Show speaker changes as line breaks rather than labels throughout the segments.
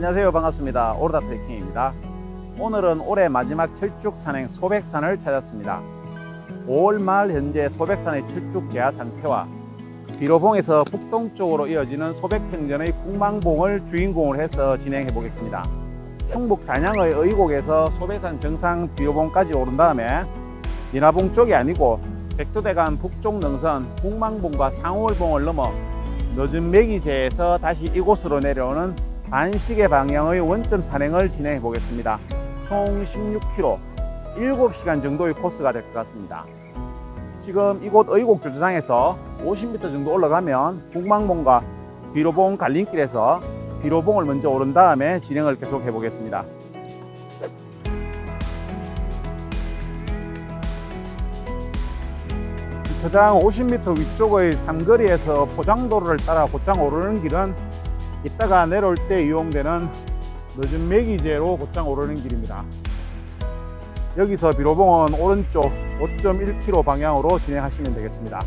안녕하세요, 반갑습니다. 오르다 트레킹입니다. 오늘은 올해 마지막 철쭉 산행 소백산을 찾았습니다. 5월 말 현재 소백산의 철쭉 개화 상태와 비로봉에서 북동쪽으로 이어지는 소백평전의 북망봉을 주인공으로 해서 진행해 보겠습니다. 충북 단양의 의곡에서 소백산 정상 비로봉까지 오른 다음에 인하봉 쪽이 아니고 백두대간 북쪽 능선 북망봉과 상월봉을 넘어 늦은 매기제에서 다시 이곳으로 내려오는 반시계 방향의 원점 산행을 진행해 보겠습니다. 총 16km, 7시간 정도의 코스가 될 것 같습니다. 지금 이곳 의곡 주차장에서 50m 정도 올라가면 북망봉과 비로봉 갈림길에서 비로봉을 먼저 오른 다음에 진행을 계속 해 보겠습니다. 주차장 50m 위쪽의 삼거리에서 포장도로를 따라 곧장 오르는 길은 이따가 내려올 때 이용되는 늦은 매기제로 곧장 오르는 길입니다. 여기서 비로봉은 오른쪽 5.1km 방향으로 진행하시면 되겠습니다.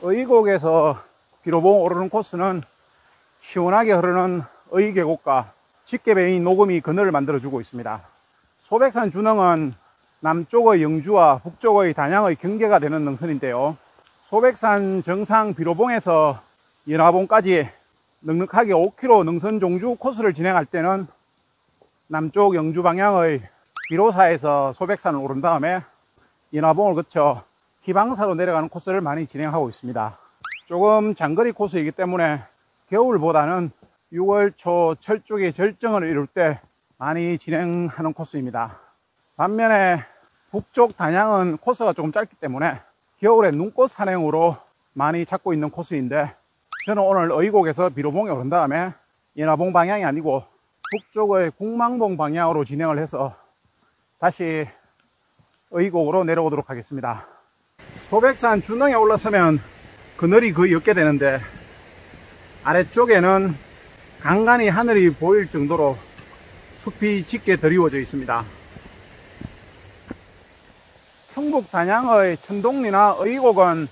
의곡에서 비로봉 오르는 코스는 시원하게 흐르는 의계곡과 집게배인 녹음이 그늘을 만들어주고 있습니다. 소백산 준흥은 남쪽의 영주와 북쪽의 단양의 경계가 되는 능선인데요. 소백산 정상 비로봉에서 인하봉까지 넉넉하게 5km 능선 종주 코스를 진행할 때는 남쪽 영주 방향의 비로사에서 소백산을 오른 다음에 인하봉을 거쳐 희방사로 내려가는 코스를 많이 진행하고 있습니다. 조금 장거리 코스이기 때문에 겨울보다는 6월 초 철쭉이 절정을 이룰 때 많이 진행하는 코스입니다. 반면에 북쪽 단양은 코스가 조금 짧기 때문에 겨울에 눈꽃 산행으로 많이 찾고 있는 코스인데, 저는 오늘 의곡에서 비로봉에 오른 다음에 인하봉 방향이 아니고 북쪽의 북망봉 방향으로 진행을 해서 다시 의곡으로 내려오도록 하겠습니다. 소백산 준흥에 올라서면 그늘이 거의 없게 되는데 아래쪽에는 간간히 하늘이 보일 정도로 숲이 짙게 드리워져 있습니다. 충북 단양의 천동리나 의곡은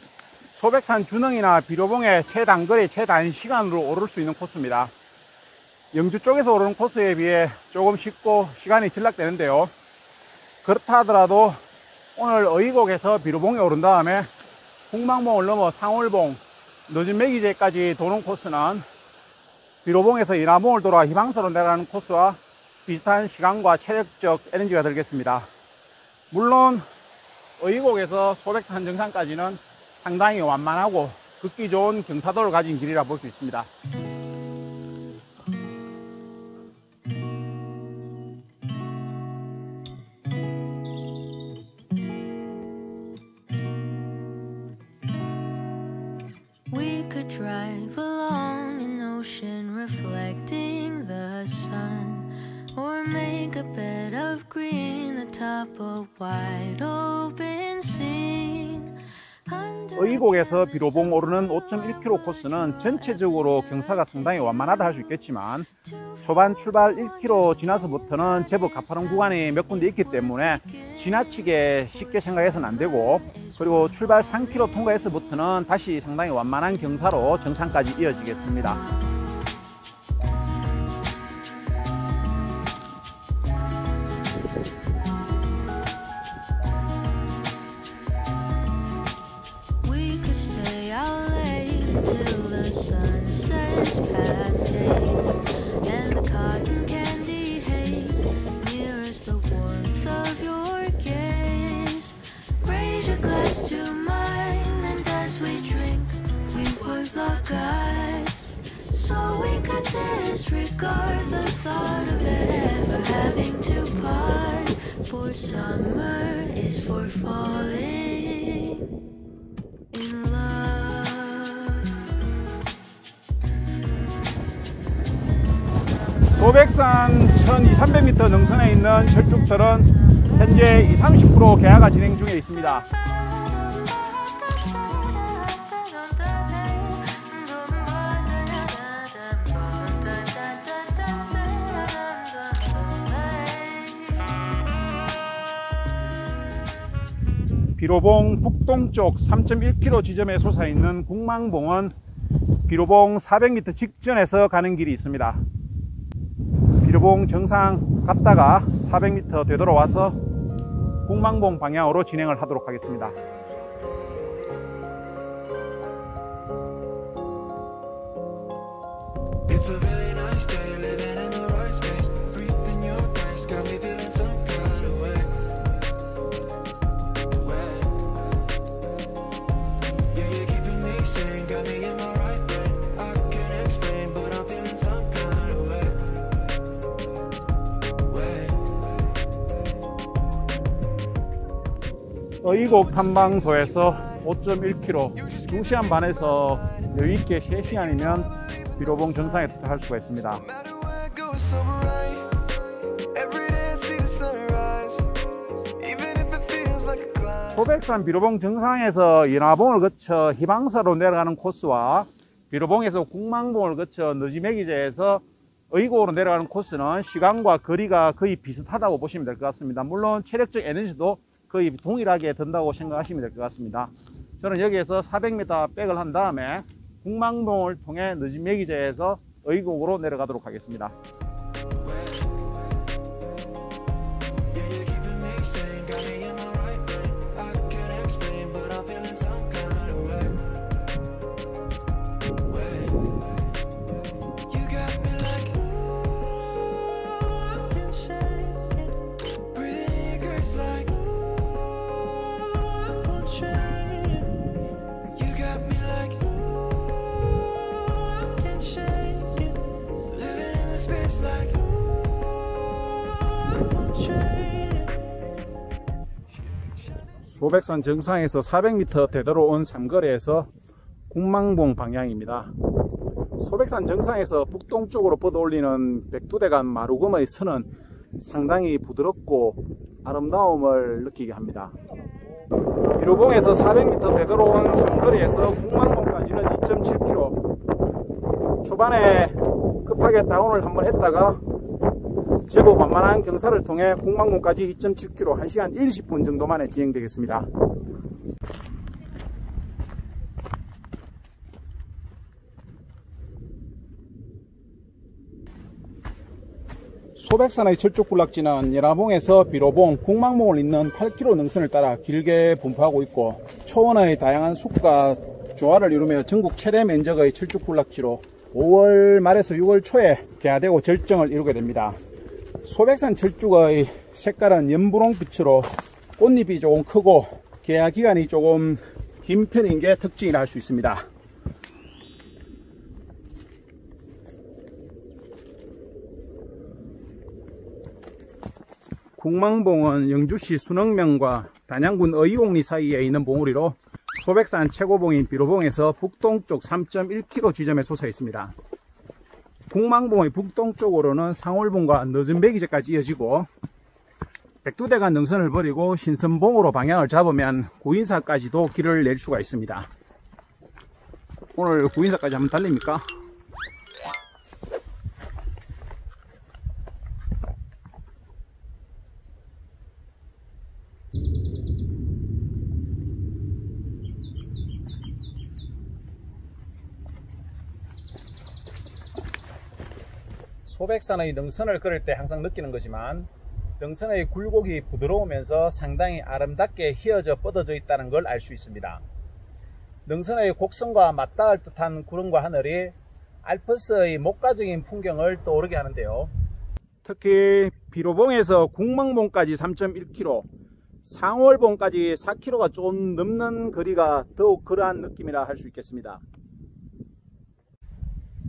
소백산 준흥이나 비로봉의 최단거리 최단시간으로 오를 수 있는 코스입니다. 영주 쪽에서 오르는 코스에 비해 조금 쉽고 시간이 절락되는데요. 그렇다 하더라도 오늘 의곡에서 비로봉에 오른 다음에 북망봉을 넘어 상월봉, 늦은 매기제까지 도는 코스는 비로봉에서 인하봉을 돌아 희망사로 내려가는 코스와 비슷한 시간과 체력적 에너지가 들겠습니다. 물론 의곡에서 소백산 정상까지는 상당히 완만하고 걷기 좋은 경사도를 가진 길이라 볼 수 있습니다.
Drive along an ocean reflecting the sun, or make a bed of green atop a wide open sea.
의곡에서 비로봉 오르는 5.1km 코스는 전체적으로 경사가 상당히 완만하다 할 수 있겠지만 초반 출발 1km 지나서부터는 제법 가파른 구간이 몇 군데 있기 때문에 지나치게 쉽게 생각해서는 안 되고, 그리고 출발 3km 통과해서부터는 다시 상당히 완만한 경사로 정상까지 이어지겠습니다.
Till the sun sets past 8 and the cotton candy haze mirrors the warmth of your gaze. Raise your glass to mine, and as we drink we would lock eyes, so we could disregard the thought of ever having to part. For summer is for falling in love.
소백산 1200, 300m 능선에 있는 철쭉들은 현재 20-30% 개화가 진행 중에 있습니다. 비로봉 북동쪽 3.1km 지점에 솟아있는 국망봉은 비로봉 400m 직전에서 가는 길이 있습니다. 비로봉 정상 갔다가 400m 되돌아와서 국망봉 방향으로 진행을 하도록 하겠습니다. 의곡 탐방소에서 5.1km 2시간 반에서 여유있게 3시간이면 비로봉 정상에 도착할 수가 있습니다. 소백산 비로봉 정상에서 연화봉을 거쳐 희망사로 내려가는 코스와 비로봉에서 국망봉을 거쳐 너지매기제에서 의곡으로 내려가는 코스는 시간과 거리가 거의 비슷하다고 보시면 될 것 같습니다. 물론 체력적 에너지도 거의 동일하게 든다고 생각하시면 될 것 같습니다. 저는 여기에서 400m 백을 한 다음에 국망봉을 통해 너지매기제에서 의곡으로 내려가도록 하겠습니다. 소백산 정상에서 400m 되돌아온 삼거리에서 국망봉 방향입니다. 소백산 정상에서 북동쪽으로 뻗어올리는 백두대간 마루금의 선은 상당히 부드럽고 아름다움을 느끼게 합니다. 비로봉에서 400m 되돌아온 삼거리에서 국망봉까지는 2.7km. 초반에 급하게 다운을 한번 했다가 제법 만만한 경사를 통해 국망봉까지 2.7km 1시간 20분 정도 만에 진행되겠습니다. 소백산의 철쭉군락지는 연화봉에서 비로봉, 국망봉을 잇는 8km 능선을 따라 길게 분포하고 있고 초원의 다양한 숲과 조화를 이루며 전국 최대 면적의 철쭉군락지로 5월 말에서 6월 초에 개화되고 절정을 이루게 됩니다. 소백산 철쭉의 색깔은 연분홍빛으로 꽃잎이 조금 크고 개화 기간이 조금 긴 편인 게 특징이라 할 수 있습니다. 국망봉은 영주시 순흥면과 단양군 의옥리 사이에 있는 봉우리로 소백산 최고봉인 비로봉에서 북동쪽 3.1km 지점에 솟아 있습니다. 국망봉의 북동쪽으로는 상월봉과 너전배기제까지 이어지고 백두대간 능선을 버리고 신선봉으로 방향을 잡으면 구인사까지도 길을 낼 수가 있습니다. 오늘 구인사까지 한번 달립니까? 소백산의 능선을 걸을 때 항상 느끼는 거지만 능선의 굴곡이 부드러우면서 상당히 아름답게 휘어져 뻗어져 있다는 걸 알 수 있습니다. 능선의 곡선과 맞닿을 듯한 구름과 하늘이 알프스의 목가적인 풍경을 떠오르게 하는데요. 특히 비로봉에서 국망봉까지 3.1km, 상월봉까지 4km가 좀 넘는 거리가 더욱 그러한 느낌이라 할 수 있겠습니다.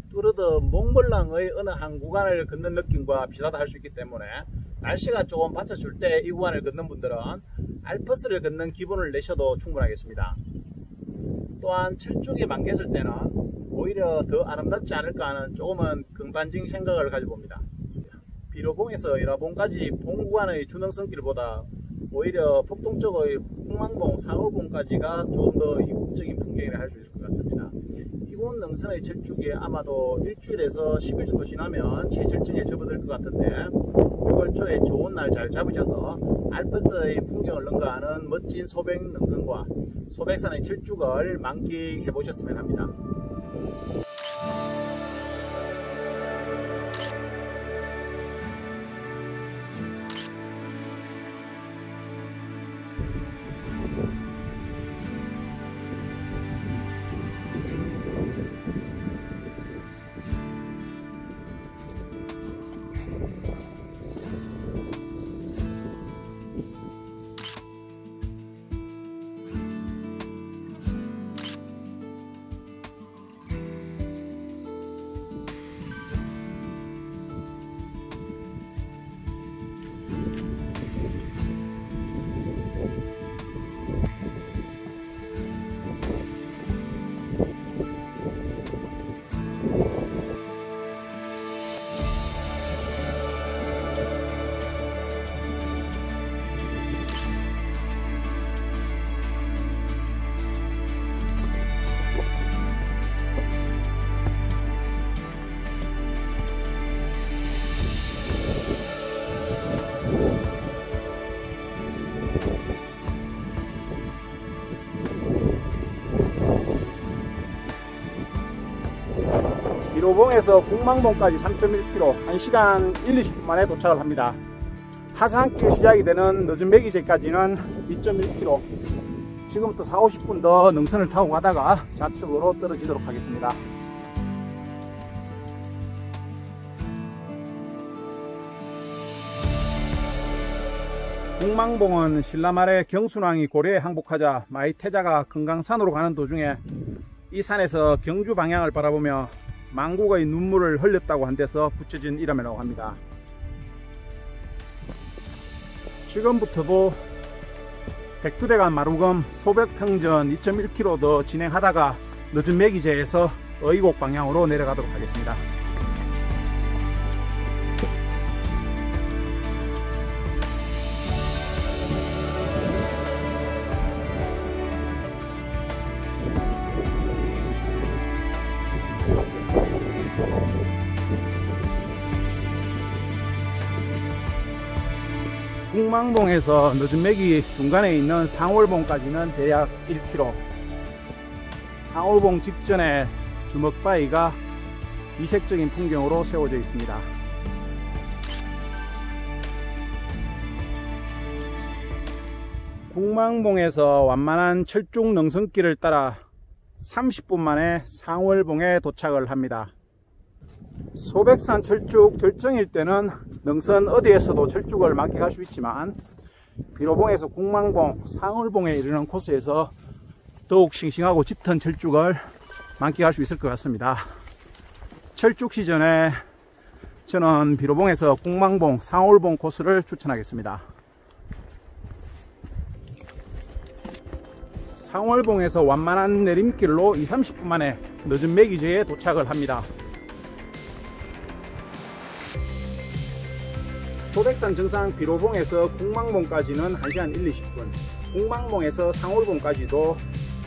뚜르드 몽블랑의 어느 한 구간을 걷는 느낌과 비슷하다 할 수 있기 때문에 날씨가 조금 받쳐줄 때 이 구간을 걷는 분들은 알프스를 걷는 기분을 내셔도 충분하겠습니다. 또한 철쭉이 만개했을 때는 오히려 더 아름답지 않을까 하는 조금은 긍반적인 생각을 가져봅니다. 비로봉에서 연화봉까지 봉 구간의 준흥선길보다 오히려 폭동적의 홍망봉, 상월봉까지가 좀 더 이국적인 풍경이라 할 수 있을 것 같습니다. 이곳 능선의 철쭉이 아마도 일주일에서 10일 정도 지나면 최절정에 접어들 것 같은데 6월 초에 좋은 날 잘 잡으셔서 알프스의 풍경을 능가하는 멋진 소백 능선과 소백산의 철쭉을 만끽해 보셨으면 합니다. 비로봉에서 공망봉까지 3.1km, 1시간 1-20분 만에 도착을 합니다. 하산길 시작이 되는 늦은 매기제까지는 2.1km. 지금부터 40-50분 더 능선을 타고 가다가 좌측으로 떨어지도록 하겠습니다. 공망봉은 신라말의 경순왕이 고려에 항복하자 마이태자가 금강산으로 가는 도중에 이 산에서 경주 방향을 바라보며 망국의 눈물을 흘렸다고 한 데서 붙여진 이름이라고 합니다. 지금부터도 백두대간 마루금 소백평전 2.1km 더 진행하다가 늦은 매기제에서 의곡 방향으로 내려가도록 하겠습니다. 공망봉에서 늦은 매기 중간에 있는 상월봉까지는 대략 1km. 상월봉 직전에 주먹바위가 이색적인 풍경으로 세워져 있습니다. 공망봉에서 완만한 철쭉 능선길을 따라 30분 만에 상월봉에 도착을 합니다. 소백산 철쭉 절정일 때는 능선 어디에서도 철쭉을 만끽할 수 있지만 비로봉에서 공망봉, 상월봉에 이르는 코스에서 더욱 싱싱하고 짙은 철쭉을 만끽할 수 있을 것 같습니다. 철쭉 시전에 저는 비로봉에서 공망봉, 상월봉 코스를 추천하겠습니다. 상월봉에서 완만한 내림길로 2-30분 만에 늦은 매기제에 도착을 합니다. 소백산 정상 비로봉에서 공망봉까지는 1시간 1-20분, 공망봉에서 상월봉까지도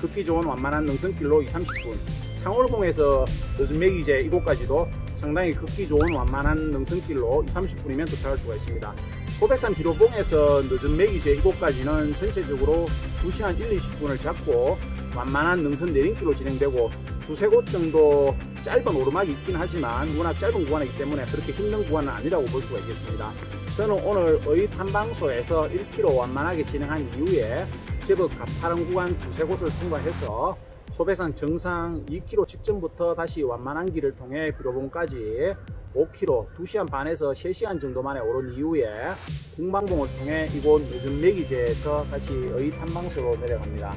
걷기 좋은 완만한 능선길로 2-30분, 상월봉에서 늦은 매기제 이곳까지도 상당히 걷기 좋은 완만한 능선길로 2-30분이면 도착할 수가 있습니다. 소백산 비로봉에서 늦은 매기제 이곳까지는 전체적으로 2시간 1-20분을 잡고 완만한 능선 내림길로 진행되고 두세 곳 정도 짧은 오르막이 있긴 하지만 워낙 짧은 구간이기 때문에 그렇게 힘든 구간은 아니라고 볼 수가 있겠습니다. 저는 오늘 의탐방소에서 1km 완만하게 진행한 이후에 제법 가파른 구간 두세 곳을 통과해서 소백산 정상 2km 직전부터 다시 완만한 길을 통해 비로봉까지 5km 2시간 반에서 3시간 정도 만에 오른 이후에 공망봉을 통해 이곳 늦은 매기제에서 다시 의탐방소로 내려갑니다.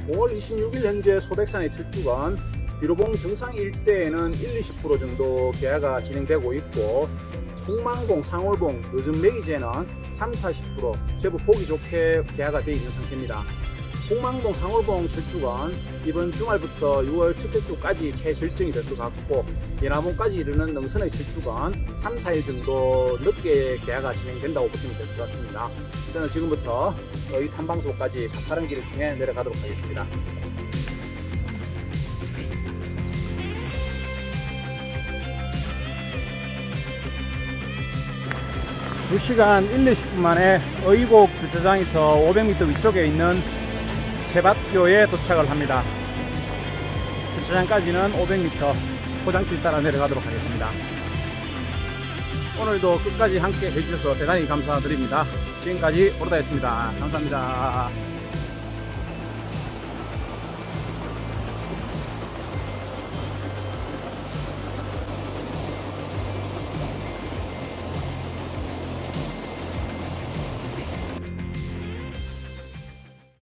5월 26일 현재 소백산의 철쭉은 비로봉 정상 일대에는 1-20% 정도 개화가 진행되고 있고 공망봉, 상월봉, 늦은 매기제는 3-40% 제법 보기 좋게 개화가 되어 있는 상태입니다. 홍망동 상월봉 철쭉은 이번 주말부터 6월 첫째 주까지 최절정이 될 것 같고, 예나봉까지 이르는 능선의 철쭉은 3, 4일 정도 늦게 개화가 진행된다고 보시면 될 것 같습니다. 저는 지금부터 이 탐방소까지 가파른 길을 통해 내려가도록 하겠습니다. 2시간 1, 20분 만에 의곡 주차장에서 500m 위쪽에 있는 세밭교에 도착을 합니다. 주차장까지는 500m 포장길 따라 내려가도록 하겠습니다. 오늘도 끝까지 함께 해주셔서 대단히 감사드립니다. 지금까지 오르다였습니다. 감사합니다.